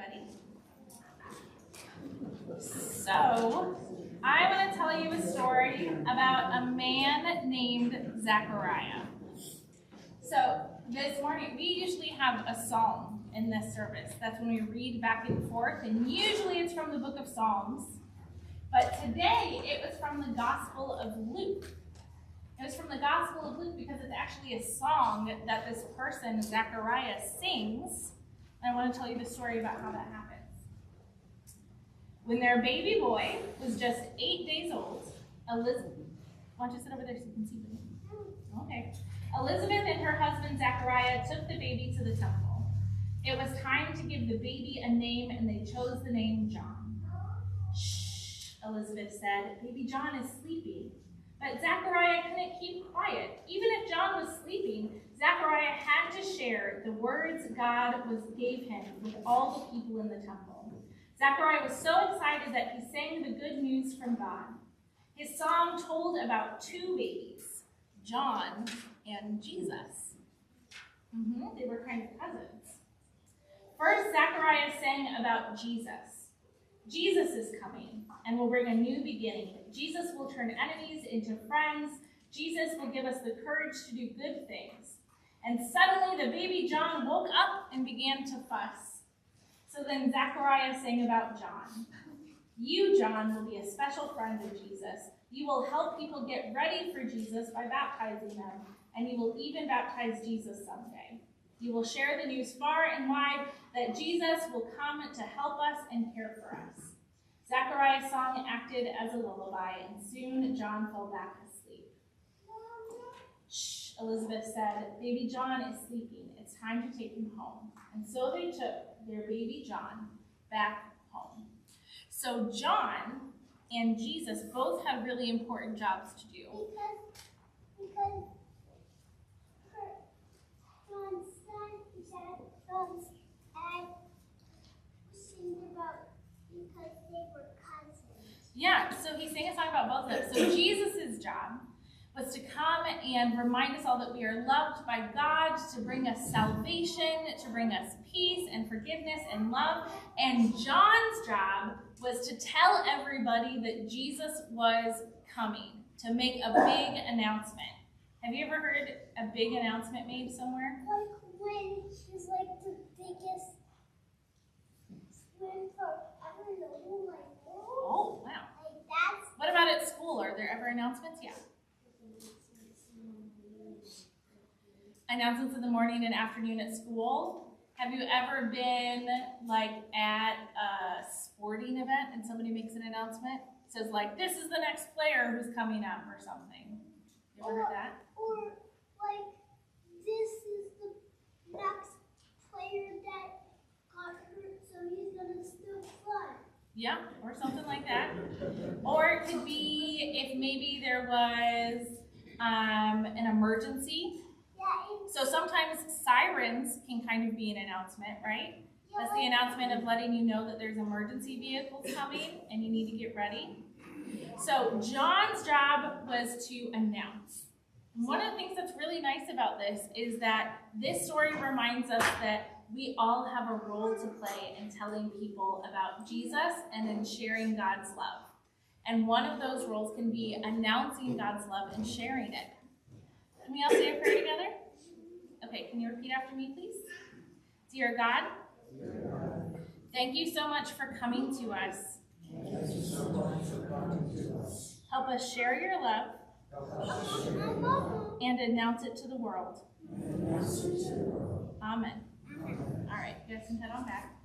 everybody. So, I want to tell you a story about a man named Zechariah. So, this morning, we usually have a psalm in this service. That's when we read back and forth, and usually it's from the book of Psalms. But today, it was from the Gospel of Luke. It was from the Gospel of Luke because it's actually a song that this person, Zechariah, sings. And I want to tell you the story about how that happens. When their baby boy was just 8 days old, Elizabeth, why don't you sit over there so you can see me? Okay. Elizabeth and her husband Zechariah took the baby to the temple. It was time to give the baby a name, and they chose the name John. Shh, Elizabeth said. Baby John is sleeping. But Zechariah couldn't keep quiet. Even if John was sleeping, Zechariah had to share the words God gave him with all the people in the temple. Zechariah was so excited that he sang the good news from God. His song told about two babies, John and Jesus. They were kind of cousins. First, Zechariah sang about Jesus. Jesus is coming and will bring a new beginning. Jesus will turn enemies into friends. Jesus will give us the courage to do good things. And suddenly the baby John woke up and began to fuss. So then Zechariah sang about John. You, John, will be a special friend of Jesus. You will help people get ready for Jesus by baptizing them, and you will even baptize Jesus someday. You will share the news far and wide that Jesus will come to help us and care for us. Zechariah's song acted as a lullaby, and soon John fell back asleep. Shh, Elizabeth said, baby John is sleeping. It's time to take him home. And so they took their baby John back home. So John and Jesus both had really important jobs to do. Because John's son, John's dad sing about because they were cousins. Yeah, so he sang a song about both of them. So Jesus' job was to come and remind us all that we are loved by God, to bring us salvation, to bring us peace and forgiveness and love. And John's job was to tell everybody that Jesus was coming, to make a big announcement. Have you ever heard a big announcement made somewhere? Like when it's like the biggest swim park ever known, like Oh, wow. like that's What about at school? Are there ever announcements? Yeah. Announcements in the morning and afternoon at school. Have you ever been like at a sporting event and somebody makes an announcement? It says like, this is the next player who's coming up or something. You ever heard that? or like this is the next player that got hurt, so he's gonna still play. Yeah, or something like that. Or it could be if maybe there was an emergency. So sometimes sirens can kind of be an announcement, right? That's the announcement of letting you know that there's emergency vehicles coming and you need to get ready. So John's job was to announce. And one of the things that's really nice about this is that this story reminds us that we all have a role to play in telling people about Jesus and in sharing God's love. And one of those roles can be announcing God's love and sharing it. Can we all say a prayer together? Okay, can you repeat after me, please? Dear God, thank you so much for coming to us. Help us share your love and announce it to the world. Amen. All right, you guys can head on back.